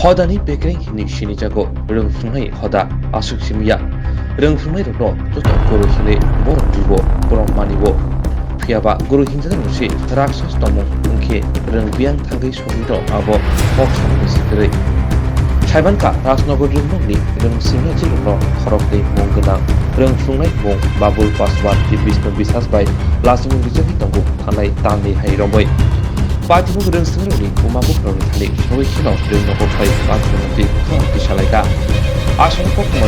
Hodani Bekring Hini Shinijago, Rungfrungai Hoda, Asuk Simia, Rungfrungai Ro, Toto Guru Hile, Borjibo, Boromanibo, Piaba, Guru Hinja Musi, Raxos Tomo, Unke, Rungbian Tangi Sohito, Abo, Boxon Secretary. Chaibanka, Rasnogo Jumni, Rungsimia Jilo, Horokli, Mongana, Rungfrungai Mong, Babul Paswat, Bisno Bisas by Lasting Vijavi Tongo, Hanai Tani Hairoboy. Party mu gedung sendiri, umaku perlu kali, semua kino gedung nopo fai, party nanti di Salaika. Asal kok mau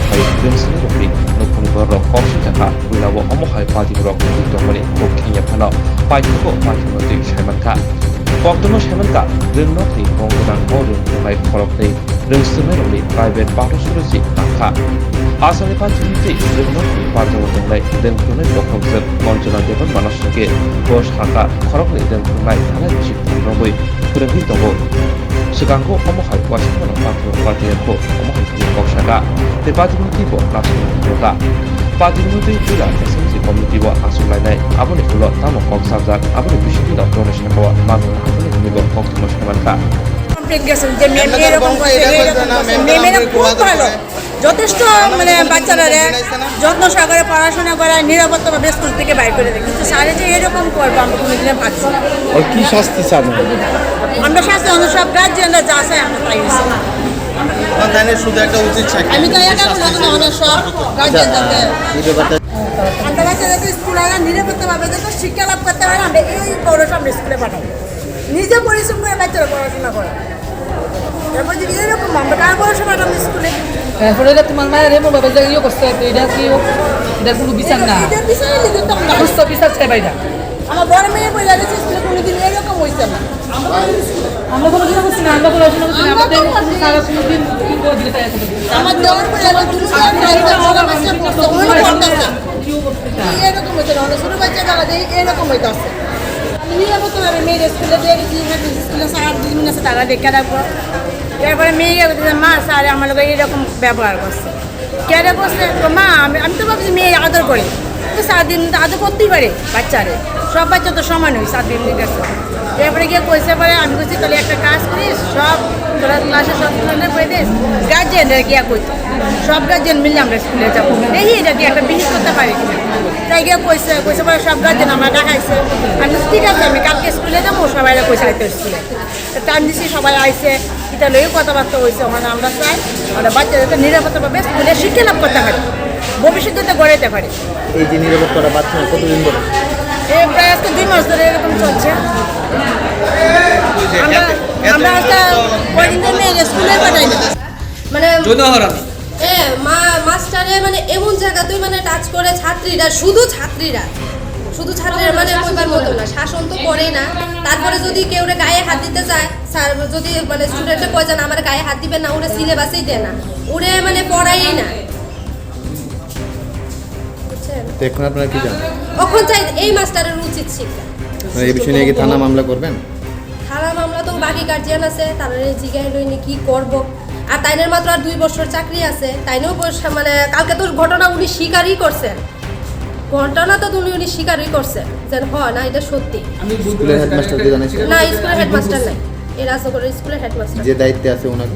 fai gedung sendiri, nopo baru kopi jaga, ulawo omohai party berok di tongkol kok kinya pano, party nanti Shaimanka. Waktu mu Shaimanka, gedung nanti mau gedang modern mulai kolok deh, gedung sendiri private baru sudah sih angka. Asal party nanti gedung nanti party mulai gedung sendiri lokal set konsulat depan mana sebagai bos haka kolok deh dan mulai 하나 주식 동로의 그런 활동을 시간고 어머할 와시는 파티였고 어머할 것샤가 대파티문티보 라스노가 파티문티가 에센시 커뮤니티와 아술라이나이 아버니 불러 타모 꺽사자 아버니 비시디다 도네시나와 마는 아버니 미고 꺽투모시나만카 complain যে মেম এরকম মেমেরা খুব ভালো যথেষ্ট মানে বাচ্চারা যত্ন সহকারে পড়াশোনা করায় নিরাপত্তাভাবে স্কুল থেকে বাইর করে দেয় কিন্তু স্যারে যে এরকম করবো আমরা কোনোদিনে ভাবছি না। কি শাস্তি চান আমরা শাস্তি আমাদের সব গার্জিয়ানরা যা চায় আমরা তাই শুধু একটা উচিত আমি তো এটা আমাদের সব গার্জিয়ানদেরকে আমরা বাচ্চাদেরকে স্কুলে নিরাপত্তাভাবে যত শিক্ষা লাভ করতে পারে আমরা এই বড় সামনে স্কুলে পাঠাবো নিজে পরিশ্রম করে বাচ্চারা পড়াশোনা করে তারপর যদি এরকম আমরা কার পড়াশোনা পাঠাবো স্কুলে এখন এটা তোমার মায়ের এমন ভাবে যে ইয়ে করছে এটা কি এটা কোনো বিচার না সুস্থ বিচার চাই বাইরা আমার বড় মেয়ে বলে গেছে স্কুলে কোনোদিন এরকম হয়েছে না আমরা কোনো কিছু করছি না আমরা পড়াশোনা করছি না আমাদের কোনো সারা কোনোদিন কি করে দিতে চাই আমার দেওয়ার বলে এরকম হয়েছে না ছোটো বাচ্চা টাকা দিয়ে এরকম হইতেছে নিরাপত্তাভাবে মেয়ের স্কুলে দিয়ে গেছি স্কুলে স্যার 2 দিন আছে টাকা দেখে রাখবো এরপরে মেয়ে মা স্যার আমার লোক এরকম ব্যবহার করছে কেন করছে মা আমি তো ভাবছি মেয়ে আদর করি তো 7 দিন আদর করতেই পারে বাচ্চারে সব বাচ্চা তো সমান হয় 7 দিন গেছে এরপরে গিয়ে কইছে পরে আমি বলছি তাহলে একটা কাজ করিস সব তোরা ক্লাসে সব স্টুডেন্টদের করে দিস গার্জিয়ানদের গিয়া কইতো সব গার্জিয়ান মিলে আমরা স্কুলে যাবো এই এটা দিয়ে একটা বিহিত করতে পারি তাই গিয়ে কইছে পরে সব গার্জিয়ান আমরা দেখাইছে আমি ঠিক আছে আমি কালকে স্কুলে যাবো সবাই কইছে আইতে স্কুলে টাইম দিছি সবাই আইসে এটা লইও কথাবার্তা হয়েছে মানে আমরা চাই আমরা বাচ্চাদেরকে নিরাপত্তাভাবে স্কুলে শিক্ষা লাভ করতে পারি ভবিষ্যতে গড়াইতে পারি। এই যে নিরাপত্তাটা বাচ্চা কতদিন ধরে প্রায় আজকে 2 মাস ধরে এরকম চলছে আমরা একটা কয়েকদিন ধরে স্কুলে পাঠাই না মানে মাস্টারে মানে এমন জায়গাতেই মানে টাচ করে ছাত্রীরা শুধু ছাত্রীরা মানে কইবার মতো না শাসন তো করে না তারপরে যদি কেউ গায়ে হাত দিতে চায় স্যার যদি মানে স্টুডেন্টে কয় যেন আমার গায়ে হাত দিবেন না ওরা সিলেবাসেই দেয় না ওরে মানে পড়াই না এখন আপনারা কি জানেন এখন চাই এই মাস্টারের উচিত শিক্ষা এই বিষয় নিয়ে কি থানা মামলা করবেন থানা মামলা তো বাকি গার্জিয়ান আছে তারা জিজ্ঞাসা লইনি কি করব আর তাইনের মাত্র আর 2 বছর চাকরি আছে তাইনেও মানে কালকে তো ঘটনা উনি স্বীকারই করছেন ঘটনা তো উনি স্বীকারই করছেন যে হয় না এটা সত্যি স্কুলের হেডমাস্টারকে জানাইছেন না স্কুলের হেডমাস্টার নাই এই রাজনগরের স্কুলের হেডমাস্টার যে দায়িত্বে আছে ওনাকে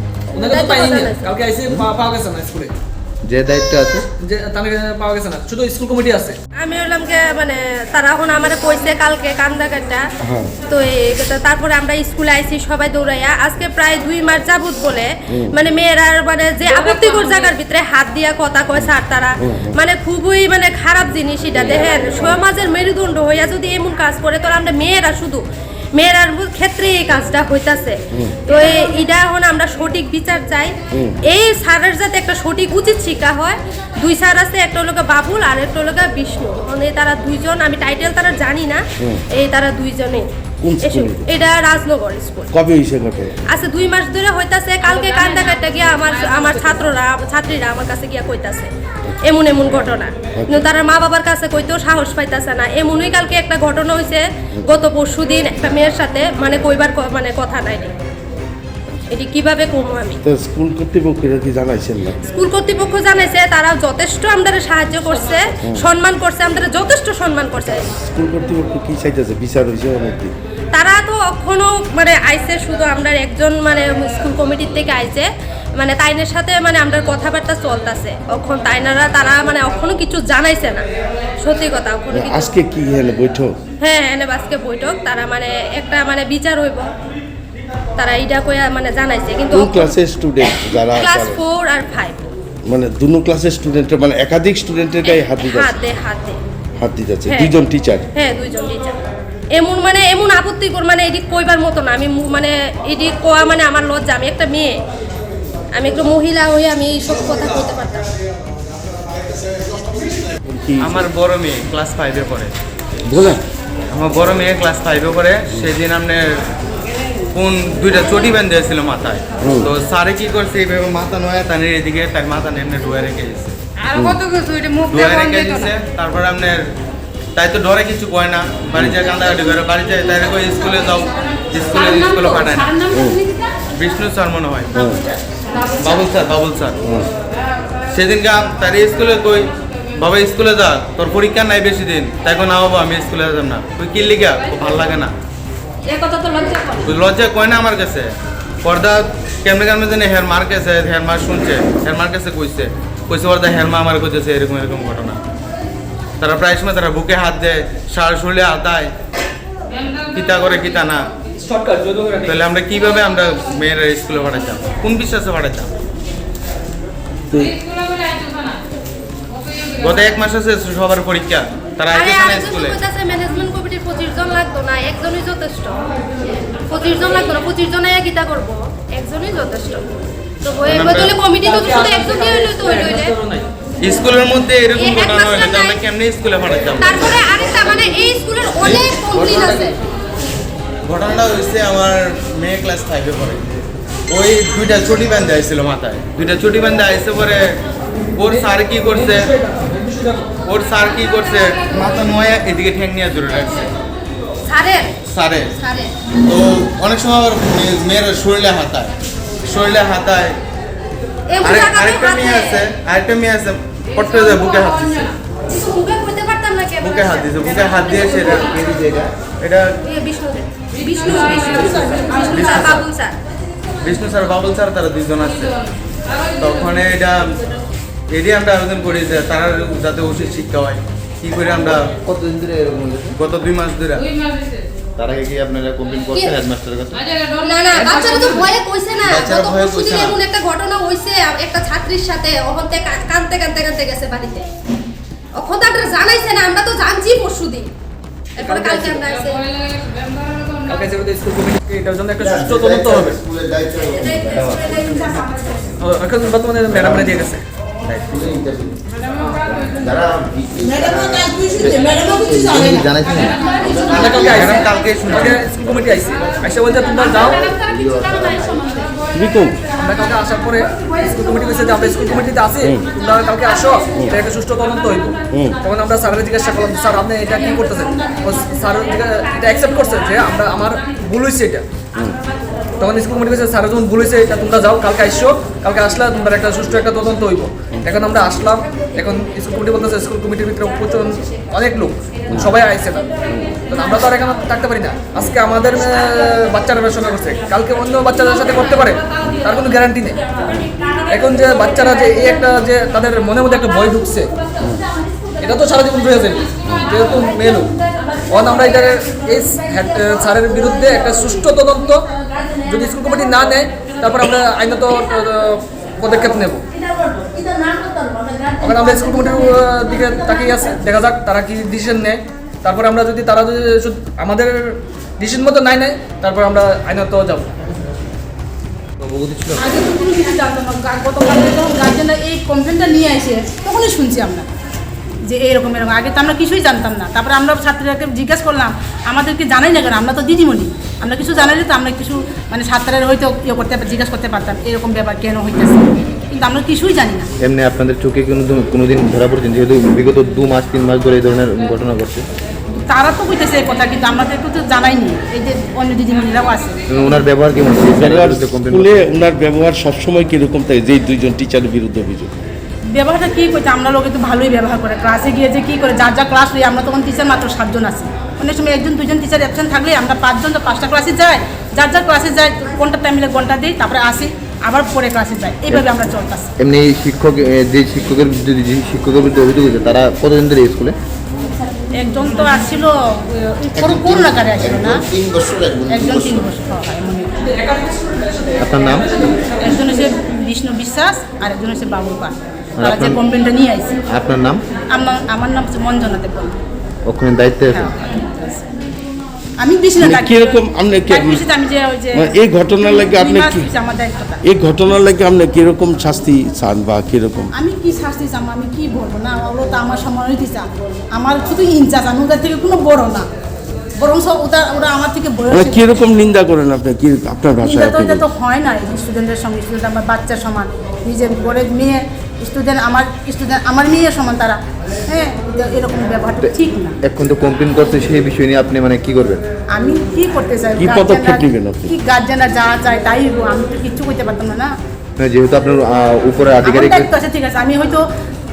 তো পাইনি কালকে আইসে পাওয়া গেছে না স্কুলে যে দায়িত্ব আছে যে তাকে পাওয়া গেছে না শুধু স্কুল কমিটি আছে আমি বললাম যে মানে তারা এখন আমারে কইছে কালকে কান্দাকাটা তো তারপরে আমরা স্কুলে আইছি সবাই দৌড়াইয়া আজকে প্রায় 2 মাস যাবত বলে মানে মেয়েরা মানে যে আপত্তিকর জায়গার ভিতরে হাত দিয়া কথা কয় স্যার তারা মানে খুবই মানে খারাপ জিনিস এটা দেখেন সমাজের মেরুদণ্ড হইয়া যদি এমন কাজ করে তো আমরা মেয়েরা শুধু মেয়েরার ক্ষেত্রে এই কাজটা হইতাছে তো এটা এখন আমরা সঠিক বিচার চাই এই স্যারের যাতে একটা সঠিক উচিত শিক্ষা হয় 2 স্যার আছে একটা হলো বাবুল আর একটা হলো বিষ্ণু মানে তারা 2 জন আমি টাইটেল তারা জানি না এই তারা 2 জনে এটা রাজনগর স্কুল কবে হইছে ঘটে আচ্ছা 2 মাস ধরে হইতাছে কালকে কান্দাকাটা গিয়া আমার ছাত্রীরা আমার কাছে গিয়া কইতাছে এমন ঘটনা কিন্তু তার মা বাবার কাছে কইতেও সাহস পাইতাছে না এমনই কালকে একটা ঘটনা হইছে গত পরশুদিন একটা মেয়ের সাথে মানে কইবার মানে কথা নাই এটি কিভাবে কমু আমি তো স্কুল কর্তৃপক্ষের কি জানাইছেন না স্কুল কর্তৃপক্ষ জানাইছে তারা যথেষ্ট আমাদের সাহায্য করছে সম্মান করছে আমাদের যথেষ্ট সম্মান করছে স্কুল কর্তৃপক্ষ কি চাইতেছে বিচার হইছে নাকি তারা তো এখনো মানে আইছে, শুধু আমরা একজন মানে স্কুল কমিটির থেকে আইছে, মানে তাইনের সাথে মানে আমরা কথাবার্তা চলতেছে। এখন তারা মানে এখনো কিছু জানাইছে না, সত্যি কথা এখনো কিছু। আজকে কি হলো বৈঠক? হ্যাঁ, এনে আজকে বৈঠক, তারা মানে একটা মানে বিচার হইব, তারা এইটা কইয়া মানে জানাইছে। কিন্তু কোন ক্লাসের স্টুডেন্ট যারা ক্লাস 4 আর 5 মানে দুনো ক্লাসের স্টুডেন্টের মানে একাধিক স্টুডেন্টের গায়ে হাত দিতে হাত দিতে যাচ্ছে হ্যাঁ। দুইজন টিচার? হ্যাঁ, দুইজন টিচার। এমন আপত্তিকর মানে এটি কইবার মতো না। আমি মানে এটি কোয়া মানে আমার লজ্জা। আমি একটা মেয়ে, আমি একটা মহিলা হয়ে আমি এইসব কথা বলতে পারতাম না। আমার বড় মেয়ে ক্লাস 5-এ পড়ে। বলেন। আমার বড় মেয়ে ক্লাস 5-এ পড়ে। সেদিন আপনার কোন দুইটা চটি বেঁধেছিল মাথায়। তো স্যারে কি করছে, এইভাবে মাথা নয় তানের এদিকে তার মাথা এমনি ডুয়ে রেখে দিচ্ছে, ডুয়ে রেখে দিচ্ছে। তারপরে আপনার তাই তো ডরে কিছু কয় না, বাড়ি যায় কান্দাকাটি করে, বাড়ি যায় তাই কই স্কুলে যাও, স্কুলে পাঠায় না। বিষ্ণু স্যার মনে হয়, বাবুল স্যার। সেদিনকে তার স্কুলে কই, বাবা স্কুলে যা, তোর পরীক্ষা নাই বেশি দিন। তাই না বাবা আমি স্কুলে যেতাম না। তুই কি লিখা, খুব ভালো লাগে না, লজ্জা কয় না আমার কাছে। পর্দা কেমনে কেমনে জানি হেয়ার মার কাছে, হেয়ার মার শুনছে, হেয়ার মার কাছে কইছে পর্দা হেয়ার মা আমার কইতেছে এরকম এরকম ঘটনা। তারা প্রায় সময় তারা বুকে হাত দেয়, শরীরে হাতায়, কিতা করে কিতা না। শর্টকাট যদি তাহলে আমরা কিভাবে আমরা মেয়েরা স্কুলে পাঠাইতাম, কোন বিশ্বাসে পাঠাইতাম? গত 1 মাস আছে সবার পরীক্ষা, তারা আইতেছে না স্কুলে। ম্যানেজমেন্ট কমিটির 25 জন লাগতো না, একজনই যথেষ্ট। 25 জন লাগতো না, 25 জনে কিতা করব, একজনই যথেষ্ট। তো এই বদলে কমিটি তো শুধু একজনই হইলো, তো হইলো স্কুলের মধ্যে এরকম ঘটনা হইলে তো আমরা কেমনে স্কুলে পাঠাইতাম? তারপরে আরেকটা মানে এই স্কুলের অনেক কমপ্লেইন আছে। ঘটনাটা হয়েছে আমার মেয়ে ক্লাস 5-এ পড়ে। ওই দুইটা চটি বান্ধে আইছিল মাথায়, দুইটা চটি বান্ধে আইসে পরে ওর স্যার কি করছে, মাথা নয় এদিকে ঠ্যাং নিয়ে জোরে রাখছে স্যারে। তো অনেক সময় আবার মেয়ের শরীরে হাতায়। আরেকটা মেয়ে আছে পড়তে যায় বুকে হাত দিচ্ছে, বুকে হাত দিয়ে সেটা এটা বিষ্ণু স্যার বাবুল স্যার তারা দুইজন আছে। তখন এটি আমরা আবেদন করি যে তারা যাতে উচিত শিক্ষা হয়। কি করে আমরা কতদিন ধরে এরকম হয়েছে? গত 2 মাস ধরে। তার আগে কি আপনারা কমপ্লেইন করছেন হেডমাস্টারের কাছে? না, বাচ্চারা তো ভয়ে কইছে না। বাচ্চারা গত ভয়ে পরশুদিন কইছে না। এমন একটা ঘটনা হইছে, একটা ছাত্রীর সাথে ওখানে কাঁদতে গেছে বাড়িতে। ওখান তো আমরা জানাইছে না, আমরা তো জানছি পরশুদিন। এরপরে কালকে আমরা আসে কালকে যে স্কুল কমিটি এটার জন্য একটা সুষ্ঠু তদন্ত হবে। এখন বর্তমানে ম্যাডামরা দিয়ে গেছে। যারা জানাইছেন আমরা কালকে আইছি, কালকে শুনছি। স্কুল কমিটি আইছি, আইসা বলতে তোমরা যাও। তুমি কোন? আমরা কালকে আসার পরে স্কুল কমিটি কইছে যে আমরা স্কুল কমিটিতে আছি, তোমরা কালকে আসো, এটা একটা সুষ্ঠু তদন্ত হইব। তখন আমরা স্যারের জিজ্ঞাসা করলাম, স্যার আপনি এটা কি করতেছেন? স্যার এটা অ্যাকসেপ্ট করছে যে আমার ভুল হয়েছে এটা। তখন স্কুল কমিটি কইছে স্যার যখন ভুল হয়েছে এটা তোমরা যাও, কালকে আসো, কালকে আসলে তোমরা একটা সুষ্ঠু একটা তদন্ত হইব। এখন আমরা আসলাম, এখন স্কুল কমিটি বলতেছে স্কুল কমিটির ভিতরে অনেক লোক, সবাই আইছে না। আমরা তো আর এখানে থাকতে পারি না। আজকে আমাদের বাচ্চারা সঙ্গে করছে, কালকে অন্য বাচ্চাদের সাথে করতে পারে, তার কোনো গ্যারান্টি নেই। এখন যে বাচ্চারা যে এই একটা যে তাদের মনের মধ্যে একটা ভয় ঢুকছে, এটা তো সারা জীবন রয়ে যাবে, যেহেতু মেয়ে লোক। তখন আমরা এটা এই স্যারের বিরুদ্ধে একটা সুষ্ঠু তদন্ত যদি স্কুল কমিটি না নেয়, তারপর আমরা আইনত পদক্ষেপ নেব। এখন আমরা স্কুল কমিটির দিকে তাকিয়ে আছি, দেখা যাক তারা কি ডিসিশন নেয়। তারপরে আমরা যদি তারা যদি আমাদের ডিসিশন মতো নাই নেয়, তারপর আমরা আইনত যাব। আগে তো কোনো কিছু জানতাম না। গতকালকে যখন গার্জেনরা এই কমপ্লেনটা নিয়ে আসে, তখনই শুনছি আমরা যে এরকম। আগে তো আমরা কিছুই জানতাম না। তারপরে আমরা ছাত্রীরাকে জিজ্ঞাসা করলাম, আমাদেরকে জানাই না কেন, আমরা তো দিদিমণি, আমরা কিছু জানাইলে তো আমরা কিছু মানে ছাত্ররা হয়তো জিজ্ঞাসা করতে পারতাম এরকম ব্যাপার কেন হইতেছে, কিন্তু আমরা কিছুই জানি না। এমনি আপনাদের চোখে কোনোদিন ধরা পড়ছেন যেহেতু বিগত 2 মাস 3 মাস ধরে এই ধরনের ঘটনা ঘটছে? তারা তো কইতেছে এই কথা, কিন্তু আমাদেরকে তো জানাইনি। এই যে অন্য দিদিমণিরাও আছে। ওনার ব্যবহার কেমন? স্কুলে ওনার ব্যবহার সবসময় কিরকম থাকে, যেই 2জন টিচারের বিরুদ্ধে অভিযোগ? ব্যবহারটা কী করছে আমরা লোকে তো ভালোই ব্যবহার করে ক্লাসে গিয়ে যে কী করে যার যা ক্লাস হই আমরা তখন টিচার মাত্র 7 জন আছি অনেক সময় 1 জন 2 জন টিচার অ্যাবসেন্ট থাকলে আমরা 5 জন তো 5টা ক্লাসে যাই যার যার ক্লাসে যাই ঘন্টা টাইম মিলে ঘন্টা দিই তারপরে আসি আবার পরে ক্লাসে যাই এইভাবে আমরা চলতেছি। এমনি শিক্ষক যে শিক্ষকের বিরুদ্ধে অভিযোগ হয়েছে তারা কতদিন ধরে স্কুলে? একজন তো আসছিল করোনাকারে আসছিল না 3 বছর একজন 3 বছর হয় এমনই। আপনার নাম? একজন হচ্ছে বিষ্ণু বিশ্বাস আর একজন হচ্ছে বাবুল পাল তারা যে কমপ্লেনটা নিয়ে আইছে। আপনার নাম? আমার নাম হচ্ছে মঞ্জনা দেববর্মা। ওখানে দায়িত্বে আছে? আমি দিছি না মানে কিরকম আপনি আমি যে ওই যে মানে এই ঘটনার লাগে আপনি কি আমার দায়িত্বটা এই ঘটনার লাগে আপনি কিরকম শাস্তি চান বা কিরকম? আমি কি শাস্তি চাম আমি কি বলবো না ওগুলো তো আমার সম্মানিত চান আমার শুধু ইনচার্জ আমি ওদের থেকে কোনো বড় না বরং সব ওরা আমার থেকে বড়। মানে কিরকম নিন্দা করেন আপনি কি আপনার ভাষায়? এটা তো হয় না স্টুডেন্টের সঙ্গে স্টুডেন্ট আমার বাচ্চার সমান নিজের বড়ের মেয়ে স্টুডেন্ট আমার মেয়ের সমান তারা হ্যাঁ এরকম ব্যবহারটা ঠিক না। এখন তো কমপ্লেন করছে সেই বিষয় নিয়ে আপনি মানে কি করবেন? আমি কি করতে চাই কি পদক্ষেপ নেবেন আপনি? কি গার্জেনরা যা চায় তাই আমি তো কিচ্ছু করতে পারতাম না যেহেতু আপনার উপরে আমার আধিকারিক দায়িত্ব আছে ঠিক আছে আমি হয়তো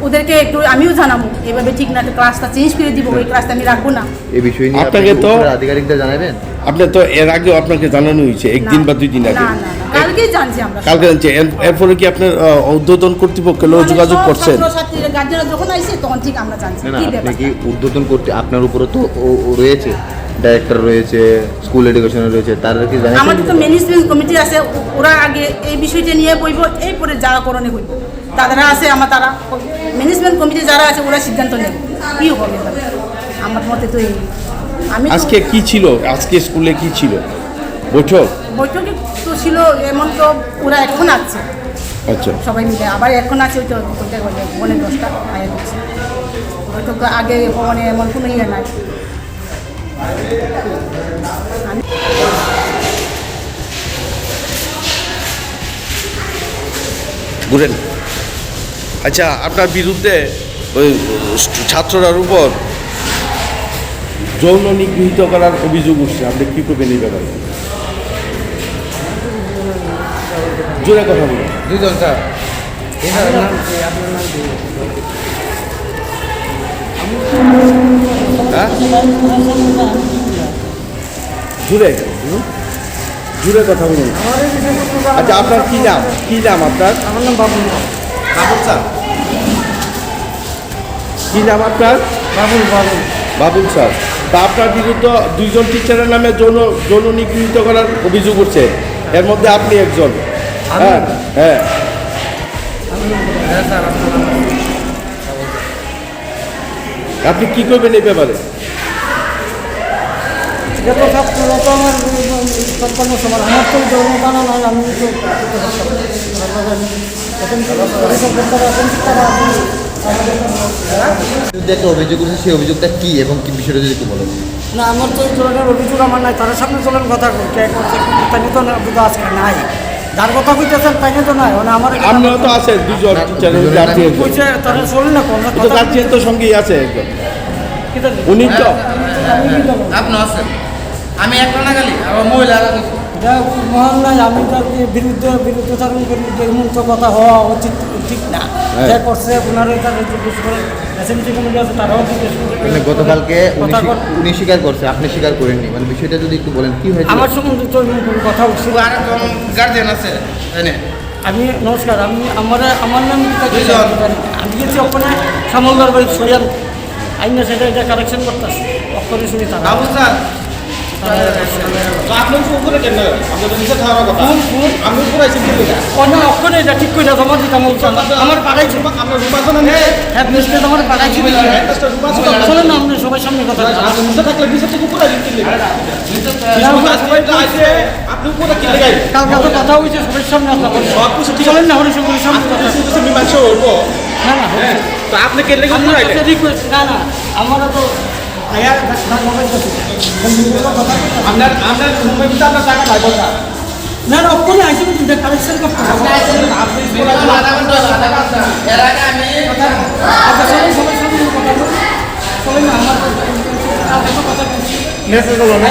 ওদেরকে একটু আমিও জানাবো এভাবে ঠিক না ক্লাসটা চেঞ্জ করে দিব ওই ক্লাসটা আমি রাখবো না এই বিষয় নিয়ে আপনাকে আপনাকে তো তো আধিকারিকদের জানাবেন? আপনি তো এর আগেও আপনাকে জানানো হয়েছে একদিন বা 2 দিন আগে। না না না কালকেই জানছি আমরা কালকে জানছে এরপরে কি আপনার ঊর্ধ্বতন কর্তৃপক্ষের লোক যোগাযোগ করছেন? গার্জেনরা যখন আইছে তখন ঠিক আমরা জানছি না কি আপনি ব্যাপার কি উদ্বোধন করতে আপনার উপরে তো রয়েছে ডাইরেক্টর রয়েছে স্কুল এডুকেশনে রয়েছে তাদের কি জানেন? আমাদের তো ম্যানেজমেন্ট কমিটি আছে ওরা আগে এই বিষয়টা নিয়ে বইব এরপরে যা করণে হইব তারা আছে তারা ম্যানেজমেন্ট কমিটি যারা আছে ওরা সিদ্ধান্ত নেবে কি হবে আমার মতে তো এই আমি আজকে কি ছিল আজকে স্কুলে কি ছিল বৈঠক? বৈঠকে তো ছিল এমন তো ওরা এখন আছে আচ্ছা সবাই মিলে আবার এখন আছে ওই তো মনে 10টা আগে হচ্ছে বৈঠক আগে মানে এমন কোনো ইয়ে নাই। ঘুরেন। আচ্ছা আপনার বিরুদ্ধে ওই ছাত্ররার উপর যৌন নিগৃহীত করার অভিযোগ উঠছে আপনি কি করবেন এই ব্যাপারে? জোরে কথা বলুন। 2 জন স্যার হ্যাঁ জোরে জোরে কথা বলুন। আচ্ছা আপনার কি নাম আপনার? আমার নাম বাবুল স্যার কি নাম আপনার? বাবুল স্যার তা আপনার বিরুদ্ধে 2 জন টিচারের নামে যৌন নিগৃহীত করার অভিযোগ উঠছে এর মধ্যে আপনি একজন। হ্যাঁ হ্যাঁ আপনি কি করবেন এই ব্যাপারে? এটা তো ছাত্ররা তো আমার কর্মসমান আমার তো ধর্মপানা নয় আমি তো একটা অভিযোগ উঠেছে সেই অভিযোগটা কি এবং কি বিষয়টা যদি একটু বলেন? না আমার তো এই ধরনের অভিযোগ আমার নাই তাদের সামনে চলেন কথা কে করছে তাই তো আজকে নাই যার কথা কইতেছেন তাই তো নাই মানে আমার আপনিও তো আছেন 2 জন টিচারের গার্জিয়ান কইছে তারা চলেন না কোন তো গার্জিয়ান তো সঙ্গেই আছে একজন উনি তো আপনি আছেন আমি একটা না খালি আমার মহিলা মহল্লায় আমি তার বিরুদ্ধে চারণ করি যে এমন তো কথা হওয়া উচিত ঠিক না যে করছে ওনারা তার এসএমসি কমিটি আছে তারাও মানে গতকালকে উনি স্বীকার করছে আপনি স্বীকার করেননি মানে বিষয়টা যদি একটু বলেন কি হয়েছে? আমার সম্বন্ধে তো এমন কোনো কথা উঠছে না। আরেকজন গার্জিয়ান আছে জানেন আমি নমস্কার আমার নাম দুইজন। আমি গেছি ওখানে সামলদার বাড়ি সরিয়াল আইনা সেটা এটা কারেকশন করতেছে অক্ষরে শুনি তারা বাবু স্যার আপনি উপরে কেন আপনি তো নিচে থাকার কথা আমি উপরে আছি অন্য অক্ষরে এটা ঠিক করে জমা দিতে আমার পাঠাইছে আপনার রুমাসন নেই হ্যাঁ মিস্ত্রি আমার পাঠাইছে চলেন না আমরা সবাই সামনে কথা নিচে থাকলে নিচে থেকে উপরে দিতে আপনি উপরে কি লাগাই কালকে তো কথা হয়েছে সবার সামনে আসলাম সব কিছু ঠিক চলেন না হলে সবার সামনে কথা মীমাংসা হবো না না তো আপনি কে লেগে উপরে আইলেন না না আমরা তো আপনার রুমের ভিতরে আপনার টাকা পাইব না না না অক্ষরে আইসি কিন্তু কালেকশন করতে হবে আচ্ছা সবাই সামনে কথা বলুন চলেন না আমার কথা বলছি মেসেজ হলো না